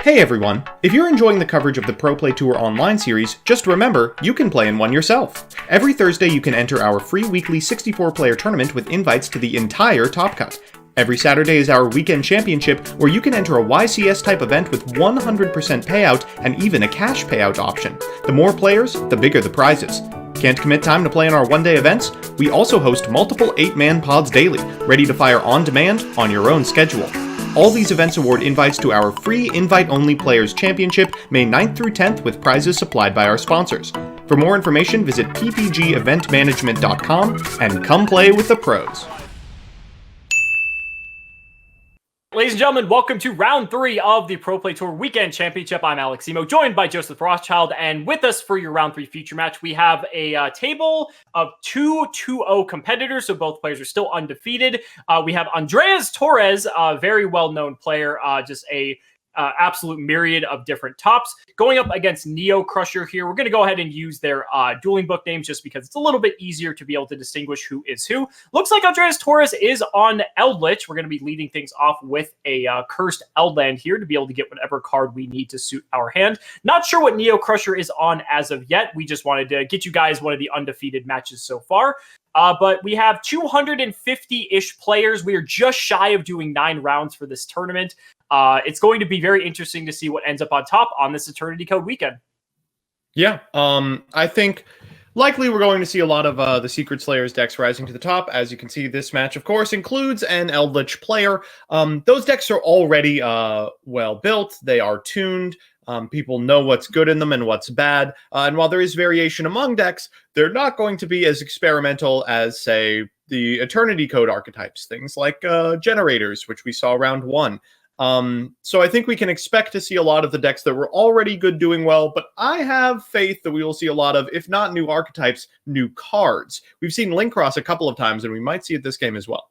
Hey everyone! If you're enjoying the coverage of the Pro Play Tour online series, just remember, you can play in one yourself. Every Thursday you can enter our free weekly 64-player tournament with invites to the entire Top Cut. Every Saturday is our weekend championship, where you can enter a YCS-type event with 100% payout and even a cash payout option. The more players, the bigger the prizes. Can't commit time to play in our one-day events? We also host multiple 8-man pods daily, ready to fire on demand on your own schedule. All these events award invites to our free invite-only Players Championship, May 9th through 10th, with prizes supplied by our sponsors. For more information, visit ppgeventmanagement.com and come play with the pros. Ladies and gentlemen, welcome to round 3 of the Pro Play Tour Weekend Championship. I'm YuGiOh, joined by Joseph Rothschild, and with us for your round 3 feature match, we have a table of 2-2-0 competitors, so both players are still undefeated. We have Andreas Torres, a very well-known player, just a absolute myriad of different tops, going up against Neo Crusher here. We're going to go ahead and use their dueling book names just because it's a little bit easier to be able to distinguish who is who. Looks like Andreas Torres is on Eldlich. We're going to be leading things off with a cursed Eldland here to be able to get whatever card we need to suit our hand. Not sure what Neo Crusher is on as of yet. We just wanted to get you guys one of the undefeated matches so far. But we have 250-ish players. We are just shy of doing 9 rounds for this tournament. It's going to be very interesting to see what ends up on top on this Eternity Code weekend. Yeah, I think likely we're going to see a lot of the Secret Slayers decks rising to the top. As you can see, this match, of course, includes an Eldlich player. Those decks are already well built. They are tuned. People know what's good in them and what's bad. And while there is variation among decks, they're not going to be as experimental as, say, the Eternity Code archetypes. Things like Generators, which we saw round 1. So I think we can expect to see a lot of the decks that were already good doing well, but I have faith that we will see a lot of, if not new archetypes, new cards. We've seen Link Cross a couple of times, and we might see it this game as well.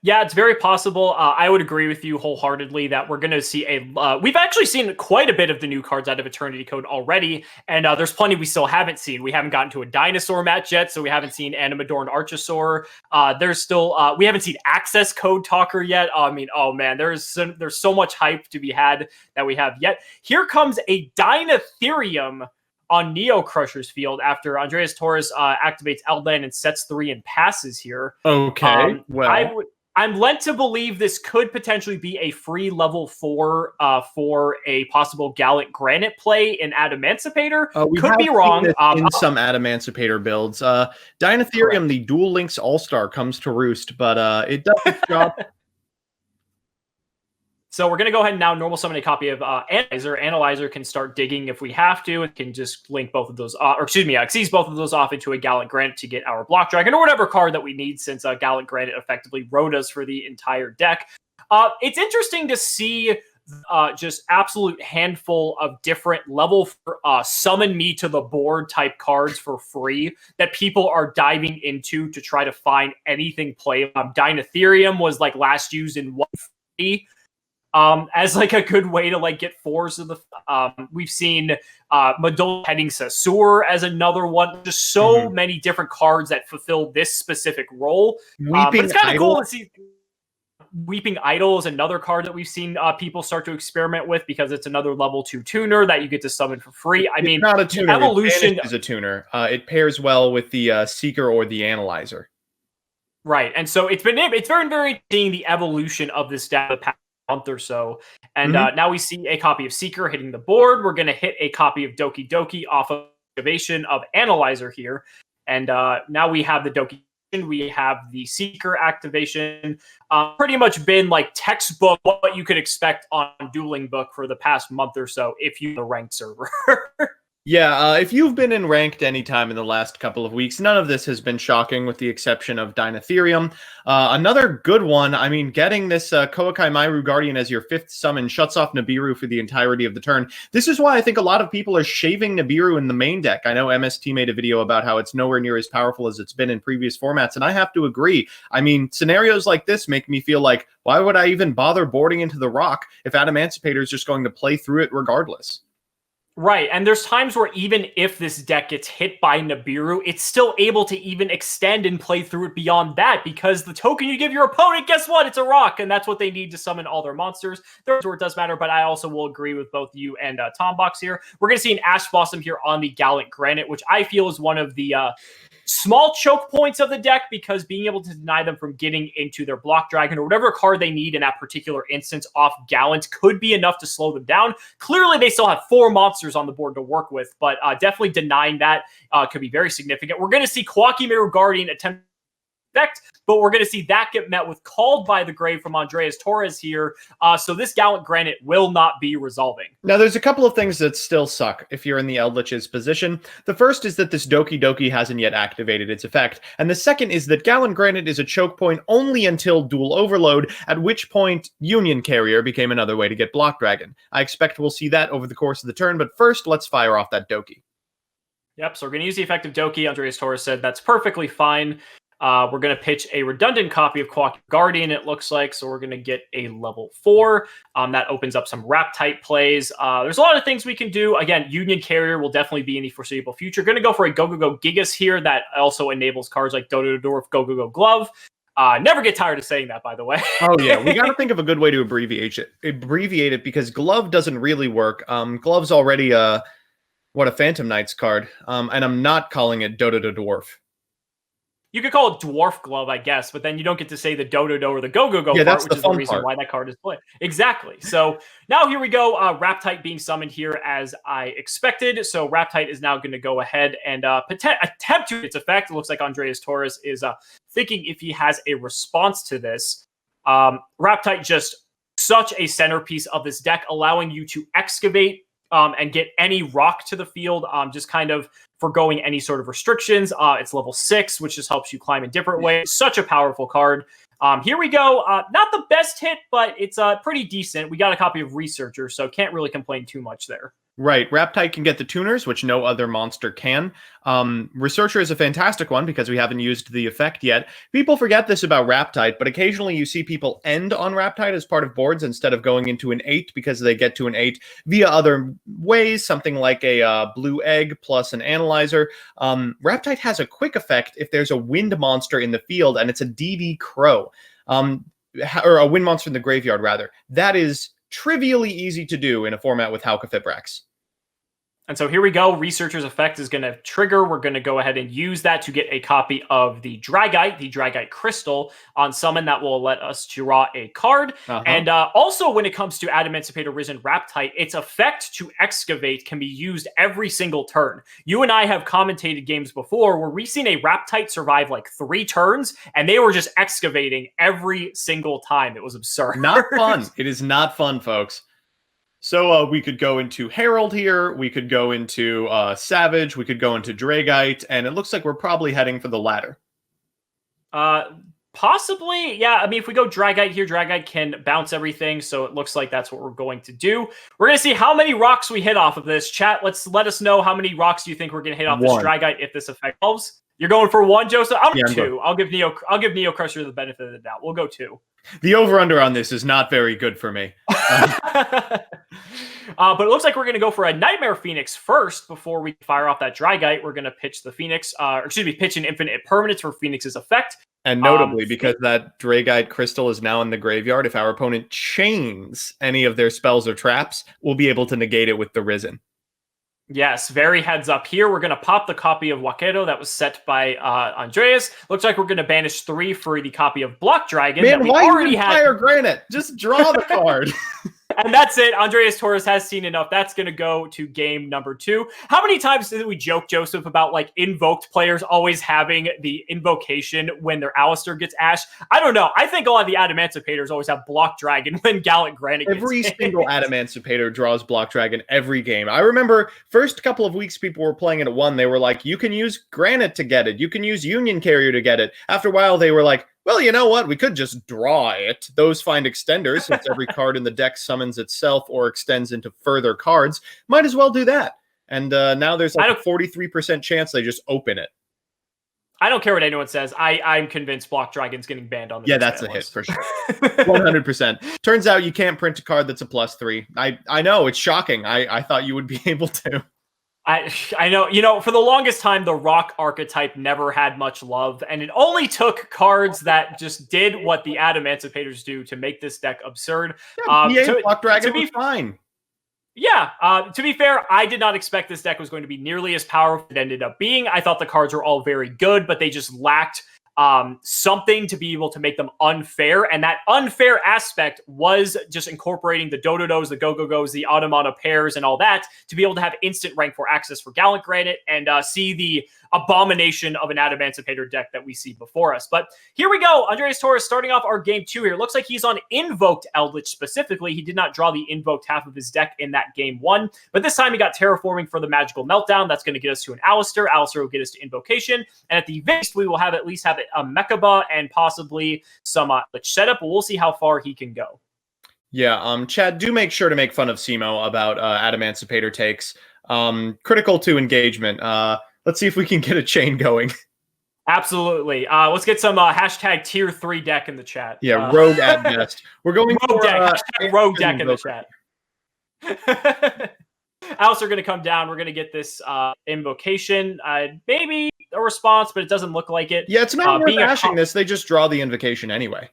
Yeah, it's very possible. I would agree with you wholeheartedly that we're going to see we've actually seen quite a bit of the new cards out of Eternity Code already, and there's plenty we still haven't seen. We haven't gotten to a dinosaur match yet, so we haven't seen Animador and Archosaur. There's still we haven't seen Access Code Talker yet. I mean, oh man, there's so much hype to be had that we have yet. Here comes a Dinotherium on Neo Crusher's field after Andreas Torres activates Eldland and sets 3 and passes here. Okay, well, I'm led to believe this could potentially be a free level 4 for a possible Gallant Granite play in Adamancipator. Could be wrong. In some Adamancipator builds. Dinotherium, correct. The Duel Links All-Star comes to roost, but it does its job. So we're going to go ahead and now normal summon a copy of Analyzer. Analyzer can start digging if we have to, and can just link both of those, seize both of those off into a Gallant Granite to get our Block Dragon, or whatever card that we need, since Gallant Granite effectively wrote us for the entire deck. It's interesting to see just absolute handful of different level summon me to the board type cards for free that people are diving into to try to find anything playable. Dinotherium was like last used in 150. As like a good way to like get 4s of the we've seen Madol Heading Sasur as another one. Just so many different cards that fulfill this specific role. But it's kind of cool to see. Weeping Idol is another card that we've seen people start to experiment with, because it's another level 2 tuner that you get to summon for free. I mean, not a tuner. Evolution is a tuner. It pairs well with the Seeker or the Analyzer. Right, and so it's very seeing the evolution of this deck the past month or so, and now we see a copy of Seeker hitting the board. We're going to hit a copy of Doki Doki off of activation of Analyzer here, and now we have the Doki. We have the Seeker activation. Pretty much been like textbook what you could expect on Dueling Book for the past month or so if you're the ranked server. Yeah, if you've been in ranked any time in the last couple of weeks, none of this has been shocking with the exception of Dinotherium. Another good one, I mean, getting this Koakai Myru Guardian as your 5th summon shuts off Nibiru for the entirety of the turn. This is why I think a lot of people are shaving Nibiru in the main deck. I know MST made a video about how it's nowhere near as powerful as it's been in previous formats, and I have to agree. I mean, scenarios like this make me feel like, why would I even bother boarding into the rock if Adamancipator is just going to play through it regardless? Right, and there's times where even if this deck gets hit by Nibiru, it's still able to even extend and play through it beyond that, because the token you give your opponent, guess what? It's a rock, and that's what they need to summon all their monsters. There's where it does matter, but I also will agree with both you and Tombox here. We're going to see an Ash Blossom here on the Gallant Granite, which I feel is one of the small choke points of the deck, because being able to deny them from getting into their Block Dragon or whatever card they need in that particular instance off Gallant could be enough to slow them down. Clearly, they still have 4 monsters on the board to work with, but definitely denying that could be very significant. We're going to see Quakimeru Guardian attempt effect, but we're going to see that get met with Called by the Grave from Andreas Torres here. So this Gallant Granite will not be resolving. Now, there's a couple of things that still suck if you're in the Eldlich's position. The first is that this Doki Doki hasn't yet activated its effect, and the second is that Gallant Granite is a choke point only until Dual Overload, at which point Union Carrier became another way to get Block Dragon. I expect we'll see that over the course of the turn, but first, let's fire off that Doki. Yep, so we're going to use the effect of Doki. Andreas Torres said that's perfectly fine. We're going to pitch a redundant copy of Quack Guardian, it looks like, so we're going to get a level 4. That opens up some Wrap-type plays. There's a lot of things we can do. Again, Union Carrier will definitely be in the foreseeable future. Going to go for a Go-Go-Go Gigas here that also enables cards like Dodo Dwarf, Go-Go-Go Glove. Never get tired of saying that, by the way. Oh, yeah. We got to think of a good way to abbreviate it, because Glove doesn't really work. Glove's already a Phantom Knights card, and I'm not calling it Dodo Dwarf. You could call it Dwarf Glove, I guess, but then you don't get to say the Dodo or the Go-Go-Go part, which is the reason why that card is played. Exactly. So now here we go. Wrap-type being summoned here as I expected. So Wrap-type is now going to go ahead and attempt to its effect. It looks like Andreas Torres is thinking if he has a response to this. Wrap-type just such a centerpiece of this deck, allowing you to excavate and get any rock to the field, just kind of forgoing any sort of restrictions. It's level 6, which just helps you climb in different ways. Such a powerful card. Here we go. Not the best hit, but it's pretty decent. We got a copy of Researcher, so can't really complain too much there. Right. Wrap-type can get the tuners, which no other monster can. Researcher is a fantastic one because we haven't used the effect yet. People forget this about Wrap-type, but occasionally you see people end on Wrap-type as part of boards instead of going into an 8 because they get to an 8 via other ways, something like a blue egg plus an analyzer. Wrap-type has a quick effect if there's a wind monster in the field and it's a DD Crow, or a wind monster in the graveyard, rather. That is trivially easy to do in a format with Hauka Fibrax. And so here we go. Researcher's effect is going to trigger. We're going to go ahead and use that to get a copy of the Dragite Crystal on summon. That will let us draw a card. And also when it comes to Adamancipator Risen Wrap-type, its effect to excavate can be used every single turn. You and I have commentated games before where we've seen a Wrap-type survive like 3 turns, and they were just excavating every single time. It was absurd. Not fun. It is not fun, folks. So we could go into Herald here, we could go into Savage, we could go into Dragite, and it looks like we're probably heading for the latter. Possibly, yeah. I mean, if we go Dragite here, Dragite can bounce everything, so it looks like that's what we're going to do. We're going to see how many rocks we hit off of this. Chat, let us know how many rocks do you think we're going to hit off this Dragite if this effect solves. You're going for 1, Joseph? I'm 2. I'll give Neo Crusher the benefit of the doubt. We'll go 2. The over-under on this is not very good for me. But it looks like we're going to go for a Nightmare Phoenix first before we fire off that Dragite. We're going to pitch the Phoenix, pitch an Infinite Permanence for Phoenix's effect. And notably, because that Dragite Crystal is now in the graveyard, if our opponent chains any of their spells or traps, we'll be able to negate it with the Risen. Yes, very heads up here. We're going to pop the copy of YuGiOh that was set by Andreas. Looks like we're going to banish 3 for the copy of Block Dragon. Man, that we why already even Fire Granite? Just draw the card. And that's it. Andreas Torres has seen enough. That's going to go to game number 2. How many times did we joke, Joseph, about like Invoked players always having the invocation when their Alistair gets Ash? I don't know. I think a lot of the Adamancipators always have Block Dragon when Gallant Granite gets Every single Adamancipator draws Block Dragon every game. I remember first couple of weeks people were playing it at 1. They were like, you can use Granite to get it. You can use Union Carrier to get it. After a while, they were like, well, you know what? We could just draw it. Those find extenders, since every card in the deck summons itself or extends into further cards. Might as well do that. And now there's like a 43% chance they just open it. I don't care what anyone says. I'm convinced Block Dragon's getting banned on the Yeah, that's a hit for sure. 100%. Turns out you can't print a card that's a +3. I know, it's shocking. I thought you would be able to. I know, for the longest time, the rock archetype never had much love, and it only took cards that just did what the Adamancipators do to make this deck absurd. Block Dragon was fine. Yeah, to be fair, I did not expect this deck was going to be nearly as powerful as it ended up being. I thought the cards were all very good, but they just lacked something to be able to make them unfair. And that unfair aspect was just incorporating the Dododos, the Go-Go-Go's, the Adamancipators, and all that to be able to have instant rank 4 access for Gallant Granite and see the abomination of an Adamancipator deck that we see before us. But here we go. Andreas Torres starting off our game 2 here. Looks like he's on Invoked Eldlich specifically. He did not draw the Invoked half of his deck in that game 1, but this time he got Terraforming for the Magical Meltdown. That's going to get us to an Alistair. Alistair will get us to Invocation. And at the least, we will at least have a Mechaba and possibly some Lich setup, but we'll see how far he can go. Yeah, Chad, do make sure to make fun of Simo about Adamancipator takes. Critical to engagement. Let's see if we can get a chain going. Absolutely. Let's get some hashtag tier 3 deck in the chat. Yeah, rogue at best. We're going rogue for, deck. Rogue deck in the chat. Alistair going to come down. We're going to get this invocation. Maybe a response, but it doesn't look like it. Yeah, it's not worth ashing this. They just draw the invocation anyway.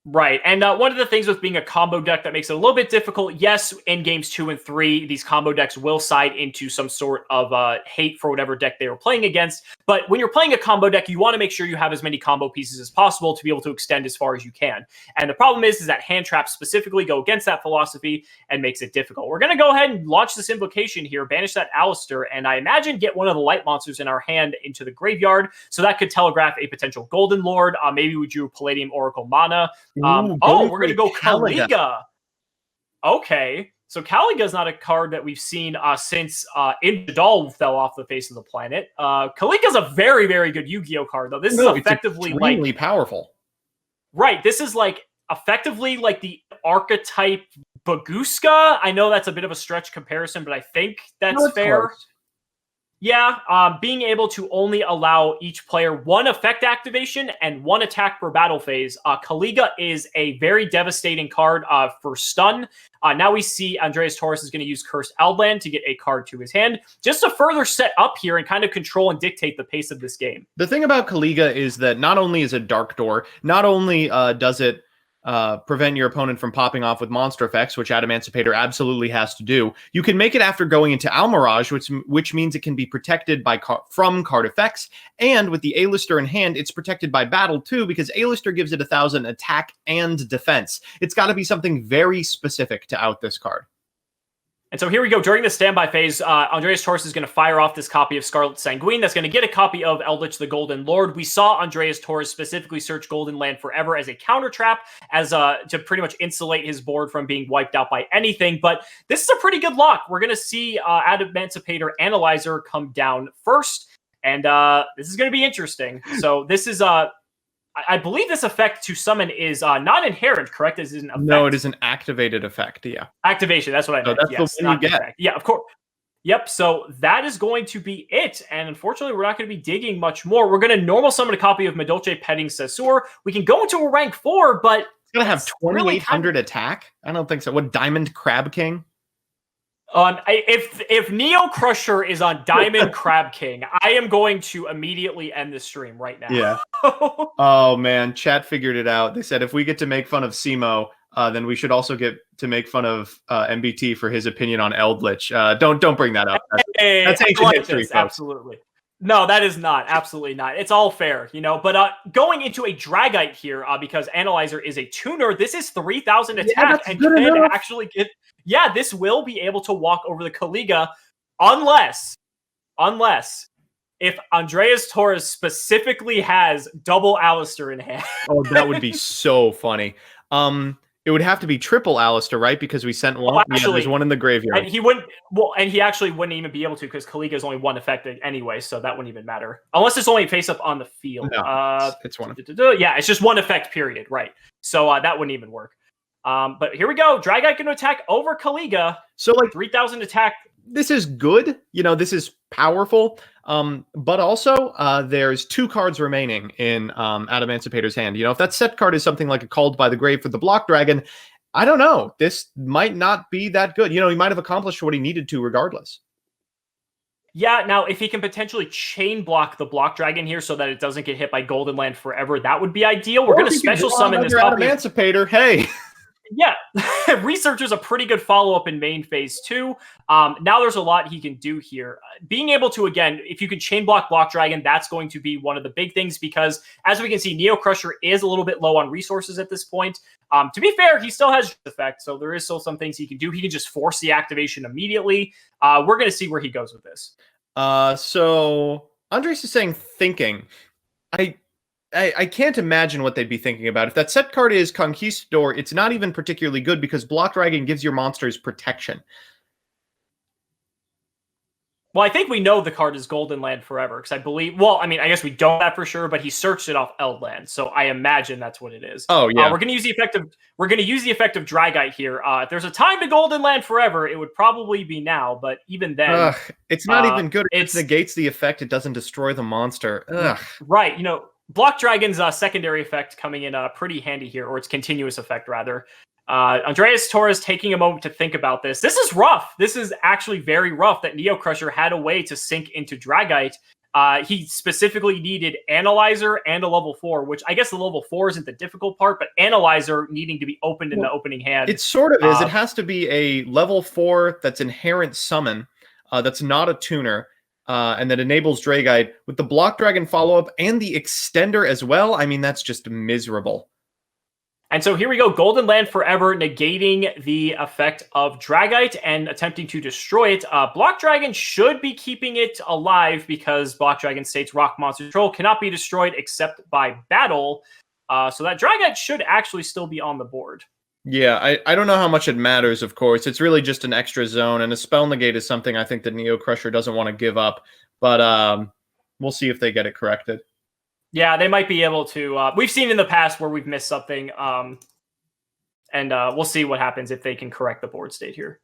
Right, and one of the things with being a combo deck that makes it a little bit difficult, yes, in games 2 and 3, these combo decks will side into some sort of hate for whatever deck they were playing against, but when you're playing a combo deck, you want to make sure you have as many combo pieces as possible to be able to extend as far as you can. And the problem is that hand traps specifically go against that philosophy and makes it difficult. We're going to go ahead and launch this invocation here, banish that Alistair, and I imagine get one of the light monsters in our hand into the graveyard, so that could telegraph a potential Golden Lord, maybe we drew Palladium Oracle Mana. We're going to go Caliga. Okay, so Caliga is not a card that we've seen since Invadal fell off the face of the planet. Caliga is a very, very good Yu-Gi-Oh card, though. This is effectively extremely powerful. Right, this is effectively like the archetype Baguska. I know that's a bit of a stretch comparison, but I think that's fair. Close. Yeah, being able to only allow each player one effect activation and one attack per battle phase. Caliga is a very devastating card for stun. Now we see Andreas Torres is going to use Cursed Eldland to get a card to his hand, just to further set up here and kind of control and dictate the pace of this game. The thing about Caliga is that not only is it Dark Door, not only does it prevent your opponent from popping off with monster effects, which Adamancipator absolutely has to do. You can make it after going into Almirage, which means it can be protected by from card effects. And with the A-Lister in hand, it's protected by battle too, because A-Lister gives it 1,000 attack and defense. It's got to be something very specific to out this card. And so here we go. During the standby phase, Andreas Torres is going to fire off this copy of Scarlet Sanguine. That's going to get a copy of Eldlich the Golden Lord. We saw Andreas Torres specifically search Golden Land Forever as a counter trap, as to pretty much insulate his board from being wiped out by anything. But this is a pretty good lock. We're going to see Adamancipator Analyzer come down first, and this is going to be interesting. So this is I believe this effect to summon is not inherent, correct? Is it an effect? No, it is an activated effect, yeah. Activation, that's what I meant. So that's the one you get. Effect. Yeah, of course. Yep, so that is going to be it. And unfortunately, we're not going to be digging much more. We're going to normal summon a copy of Medolce Petting Sessur. We can go into a rank 4, but it's going to have 2,800 attack? I don't think so. What, Diamond Crab King? If Neo Crusher is on Diamond Crab King, I am going to immediately end this stream right now. Yeah. Oh man, chat figured it out. They said if we get to make fun of Simo, then we should also get to make fun of MBT for his opinion on Eldlich. Don't bring that up. That's ancient history, folks. Absolutely. No, that is not. Absolutely not. It's all fair, you know. But going into a Dragite here, because Analyzer is a tuner, this is 3,000 attack and can actually get... Yeah, this will be able to walk over the Caliga unless if Andreas Torres specifically has double Alistair in hand. Oh, that would be so funny. It would have to be triple Alistair, right? Because we sent one. Actually, there's one in the graveyard. And he wouldn't. Well, and he actually wouldn't even be able to because Caliga is only one effect anyway, so that wouldn't even matter unless it's only face up on the field. No, it's one. Yeah, it's just one effect. Period. Right. So that wouldn't even work. But here we go. Dragite can attack over Caliga. So like 3,000 attack. this is good. This is powerful. But also, there's 2 cards remaining in Adamancipator's hand. If that set card is something like a Called by the Grave for the Block Dragon, I don't know. This might not be that good. He might have accomplished what he needed to regardless. Yeah, now if he can potentially chain block the Block Dragon here so that it doesn't get hit by Golden Land forever, that would be ideal. We're going to special summon this Adamancipator. Hey. Yeah, Researcher's a pretty good follow-up in main phase 2. Now there's a lot he can do here. Being able to, again, if you can chain block Dragon, that's going to be one of the big things because, as we can see, Neo Crusher is a little bit low on resources at this point. To be fair, he still has effect, so there is still some things he can do. He can just force the activation immediately. We're going to see where he goes with this. So Andres is saying thinking. I can't imagine what they'd be thinking about. If that set card is Conquistador, it's not even particularly good because Block Dragon gives your monsters protection. Well, I think we know the card is Golden Land Forever because I believe. Well, I mean, I guess we don't know that for sure, but he searched it off Eldland, so I imagine that's what it is. Oh yeah, we're going to use the effect of Dragite here. If there's a time to Golden Land Forever, it would probably be now. But even then, it's not even good. It negates the effect. It doesn't destroy the monster. Right. Block Dragon's secondary effect coming in pretty handy here, or its continuous effect rather. Andreas Torres taking a moment to think about this. This is rough. This is actually very rough that Neo Crusher had a way to sink into Dragite. He specifically needed Analyzer and a level 4, which I guess the level 4 isn't the difficult part, but Analyzer needing to be opened in the opening hand. It sort of is. It has to be a level 4 that's inherent summon, that's not a tuner, and that enables Dragite with the Block Dragon follow-up and the extender as well. I mean, that's just miserable. And so here we go, Golden Land Forever, negating the effect of Dragite and attempting to destroy it. Block Dragon should be keeping it alive because Block Dragon states Rock Monster Control cannot be destroyed except by battle. So that Dragite should actually still be on the board. Yeah, I don't know how much it matters, of course. It's really just an extra zone, and a Spell Negate is something I think that Neo Crusher doesn't want to give up. But we'll see if they get it corrected. Yeah, they might be able to. We've seen in the past where we've missed something, and we'll see what happens if they can correct the board state here.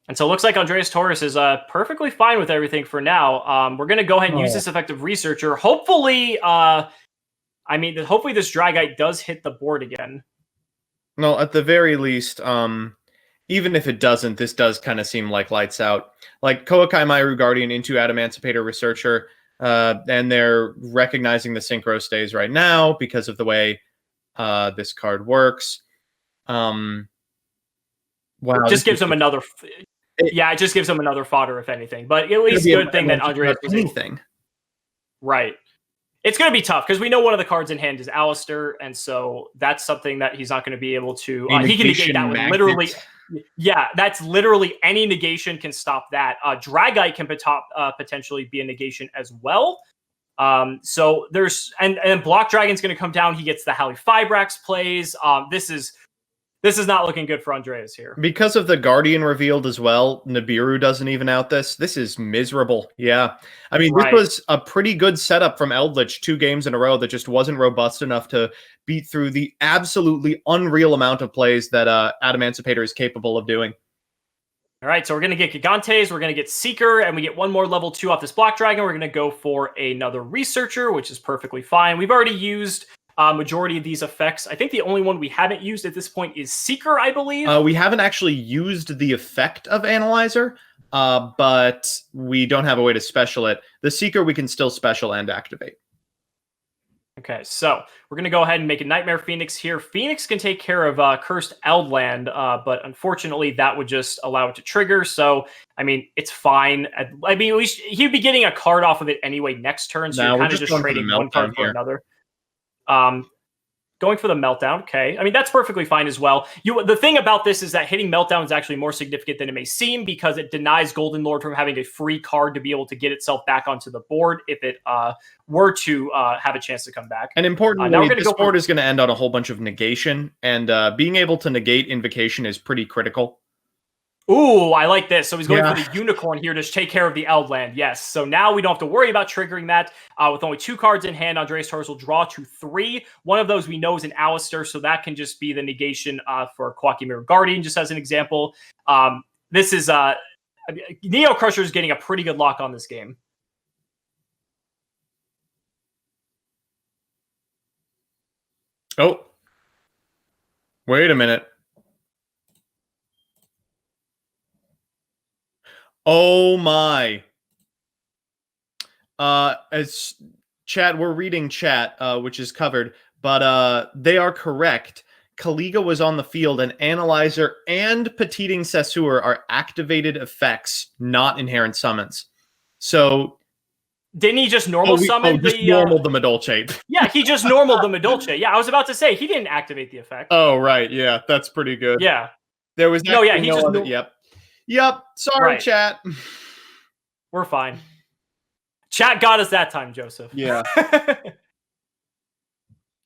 And so it looks like Andreas Torres is perfectly fine with everything for now. We're going to go ahead and use this effective Researcher. Hopefully, hopefully this Dragite does hit the board again. No, at the very least, even if it doesn't, this does kind of seem like lights out. Like Koakai Myru Guardian into Adamancipator Researcher, and they're recognizing the Synchro stays right now because of the way this card works. Wow, it just gives them another. It just gives them another fodder, if anything. But at least good thing that Andreas was anything. Right. It's going to be tough because we know one of the cards in hand is Alistair, and so that's something that he's not going to be able to. He can negate that with literally. Yeah, that's literally any negation can stop that. Dragite can potentially be a negation as well. So there's and Block Dragon's going to come down. He gets the Halley Fibrax plays. This is not looking good for Andreas here. Because of the Guardian revealed as well, Nibiru doesn't even out this. This is miserable. Yeah. I mean, This was a pretty good setup from Eldlich 2 games in a row that just wasn't robust enough to beat through the absolutely unreal amount of plays that Adamancipator is capable of doing. All right, so we're going to get Gigantes, we're going to get Seeker, and we get one more level 2 off this Block Dragon. We're going to go for another Researcher, which is perfectly fine. We've already used majority of these effects. I think the only one we haven't used at this point is Seeker, I believe. We haven't actually used the effect of Analyzer, but we don't have a way to special it. The Seeker we can still special and activate. Okay, so we're going to go ahead and make a Nightmare Phoenix here. Phoenix can take care of Cursed Eldland, but unfortunately that would just allow it to trigger. So, I mean, it's fine. I mean, at least he'd be getting a card off of it anyway next turn, so you're kind of just trading one card for another. Going for the Meltdown, okay. I mean, that's perfectly fine as well. The thing about this is that hitting Meltdown is actually more significant than it may seem because it denies Golden Lord from having a free card to be able to get itself back onto the board if it were to have a chance to come back. And importantly, this board is going to end on a whole bunch of negation, and being able to negate Invocation is pretty critical. Ooh, I like this. So he's going for the unicorn here to take care of the Eldland. Yes. So now we don't have to worry about triggering that. With only 2 cards in hand, Andreas Torres will draw to 3. One of those we know is an Alistair, so that can just be the negation for Quacky Mirror Guardian, just as an example. This is Neo Crusher is getting a pretty good lock on this game. Oh. Wait a minute. Oh my. As chat, we're reading chat, which is covered, but they are correct. Kaliga was on the field, and Analyzer and Petiting Sessur are activated effects, not inherent summons. So didn't he just normal summon normal the Madolche? Yeah, he just normaled the Madolche. Yeah, I was about to say he didn't activate the effect. Oh right, yeah, that's pretty good. Yeah, there was he just other, Yep. Sorry, chat. We're fine. Chat got us that time, Joseph. Yeah.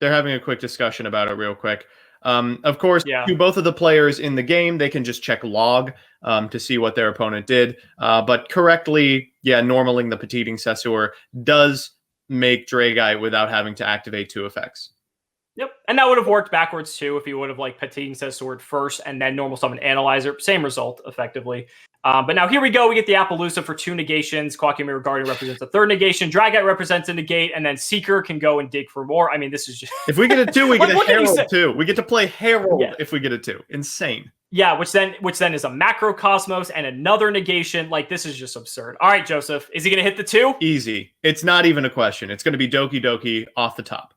They're having a quick discussion about it real quick. Of course, to both of the players in the game, they can just check log to see what their opponent did. But correctly, normaling the Petiting Sessur does make Dragite without having to activate 2 effects. Yep, and that would have worked backwards too if he would have Petiting Sessur first and then normal summon Analyzer. Same result, effectively. But now here we go. We get the Appaloosa for 2 negations. Quacky Mirror Guardian represents a 3rd negation. Dragite represents a negate, and then Seeker can go and dig for more. I mean, this is just... If we get a 2, we get a Herald too. We get to play Herald if we get a 2. Insane. Yeah, which then is a Macrocosmos and another negation. This is just absurd. All right, Joseph, is he going to hit the 2? Easy. It's not even a question. It's going to be Doki Doki off the top.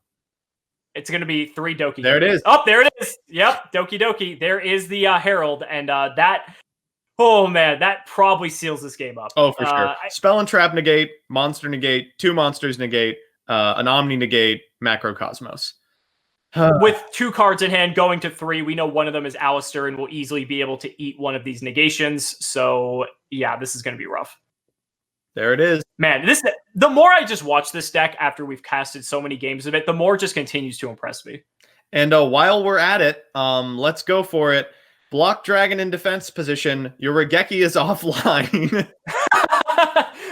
It's going to be 3 Doki. There it is. Oh, there it is. Yep, Doki Doki. There is the Herald, and that... Oh, man, that probably seals this game up. Oh, for sure. Spell and Trap negate, Monster negate, 2 monsters negate, an Omni negate, Macrocosmos. With 2 cards in hand going to 3, we know one of them is Alistair and will easily be able to eat one of these negations. So, yeah, this is going to be rough. There it is. Man, the more I just watch this deck after we've casted so many games of it, the more it just continues to impress me. And while we're at it, let's go for it. Block Dragon in defense position. Your Regeki is offline.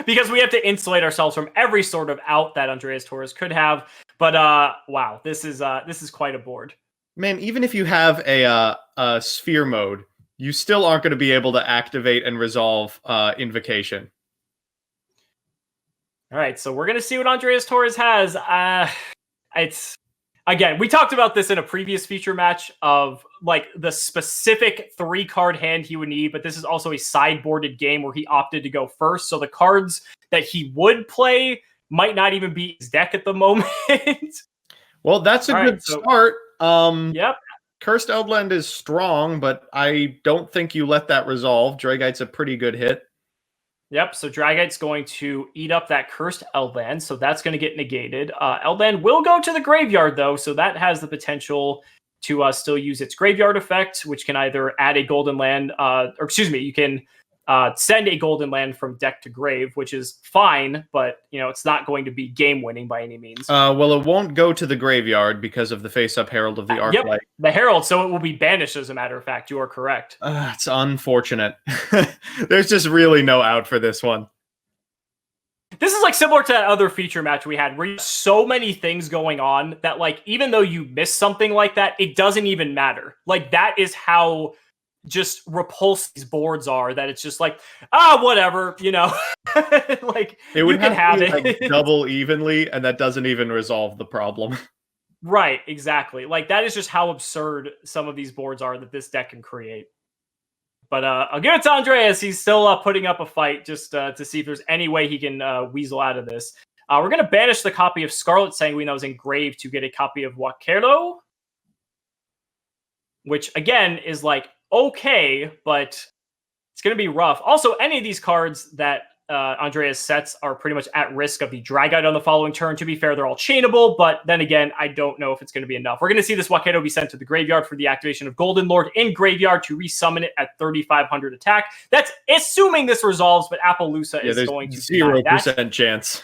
Because we have to insulate ourselves from every sort of out that Andreas Torres could have. But wow, this is quite a board. Man, even if you have a sphere mode, you still aren't going to be able to activate and resolve Invocation. All right, so we're going to see what Andreas Torres has. Again, we talked about this in a previous feature match of the specific 3-card hand he would need, but this is also a sideboarded game where he opted to go first. So the cards that he would play might not even be his deck at the moment. Well, that's a good start. Yep. Cursed Eldland is strong, but I don't think you let that resolve. Dragite's a pretty good hit. Yep, so Dragite's going to eat up that Cursed Eldland, so that's going to get negated. Eldland will go to the graveyard, though, so that has the potential to still use its graveyard effect, which can either add a golden land, you can send a golden land from deck to grave, which is fine, but it's not going to be game winning by any means. Well, it won't go to the graveyard because of the face-up Herald of the Arclight. Yep, the Herald, so it will be banished. As a matter of fact, you are correct. It's unfortunate. There's just really no out for this one. This is similar to that other feature match we had, where you have so many things going on that even though you miss something like that, it doesn't even matter. That is how just repulsive these boards are, that it's just whatever, it would have it double evenly, and that doesn't even resolve the problem. Right, exactly. That is just how absurd some of these boards are that this deck can create. But I'll give it to Andreas. He's still putting up a fight just to see if there's any way he can weasel out of this. We're going to banish the copy of Scarlet Sanguine that was engraved to get a copy of YuGiOh, which again is okay, but it's going to be rough. Also, any of these cards that Andreas sets are pretty much at risk of the Dragite on the following turn. To be fair, they're all chainable, but then again, I don't know if it's going to be enough. We're going to see this YuGiOh be sent to the graveyard for the activation of Golden Lord in graveyard to resummon it at 3,500 attack. That's assuming this resolves, but Appaloosa is going to 0% chance.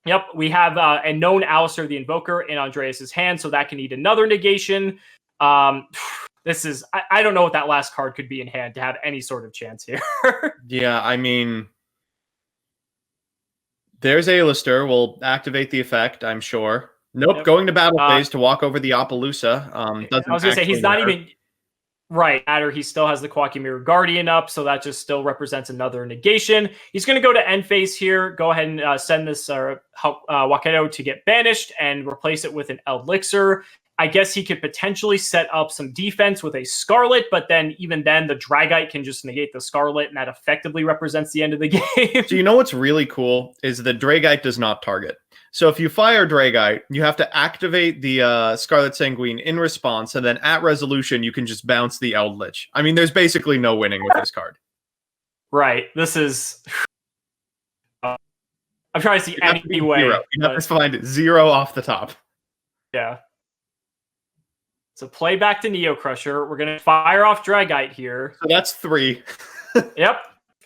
Yep, we have a known Alistair the Invoker in Andreas's hand, so that can eat another negation. this is, I don't know what that last card could be in hand to have any sort of chance here. Yeah, I mean, there's A-lister. We'll activate the effect, I'm sure. Nope, going to battle phase to walk over the Appaloosa. I was going to say, he's not even... Right, matter. He still has the Quackimir Guardian up, so that just still represents another negation. He's going to go to end phase here. Go ahead and send this YuGiOh to get banished and replace it with an Eldlich. I guess he could potentially set up some defense with a Scarlet, but then even then, the Dragite can just negate the Scarlet, and that effectively represents the end of the game. So you know what's really cool is the Dragite does not target. So if you fire Dragite, you have to activate the Scarlet Sanguine in response, and then at resolution, you can just bounce the Eldlich. I mean, there's basically no winning with this card. Right. This is... I'm trying to see any way. You have to find 0 off the top. Yeah. So play back to Neo Crusher. We're going to fire off Dragite here. So that's 3. Yep.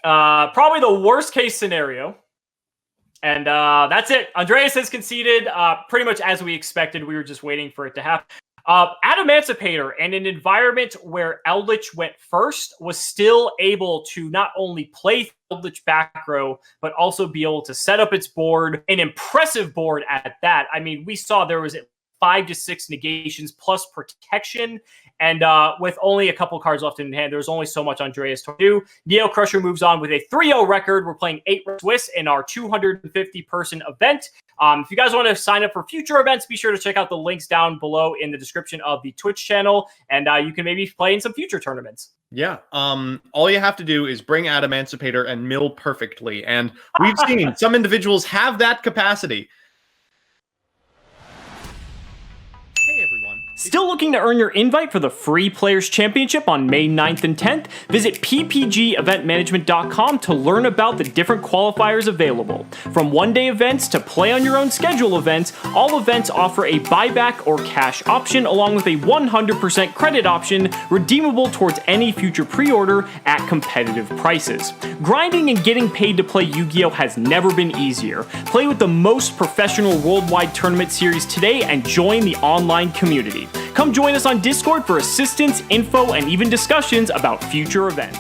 Probably the worst case scenario. And that's it. Andreas has conceded pretty much as we expected. We were just waiting for it to happen. Adamancipator, in an environment where Eldlich went first, was still able to not only play Eldlich back row, but also be able to set up its board, an impressive board at that. I mean, we saw there was 5 to 6 negations plus protection. And with only a couple cards left in hand, there's only so much Andreas to do. Neo Crusher moves on with a 3-0 record. We're playing 8 Swiss in our 250-person event. If you guys want to sign up for future events, be sure to check out the links down below in the description of the Twitch channel, and you can maybe play in some future tournaments. Yeah. All you have to do is bring Adamancipator and mill perfectly, and we've seen some individuals have that capacity. Still looking to earn your invite for the Free Players Championship on May 9th and 10th? Visit ppgeventmanagement.com to learn about the different qualifiers available. From one-day events to play-on-your-own schedule events, all events offer a buyback or cash option along with a 100% credit option redeemable towards any future pre-order at competitive prices. Grinding and getting paid to play Yu-Gi-Oh! Has never been easier. Play with the most professional worldwide tournament series today and join the online community. Come join us on Discord for assistance, info, and even discussions about future events.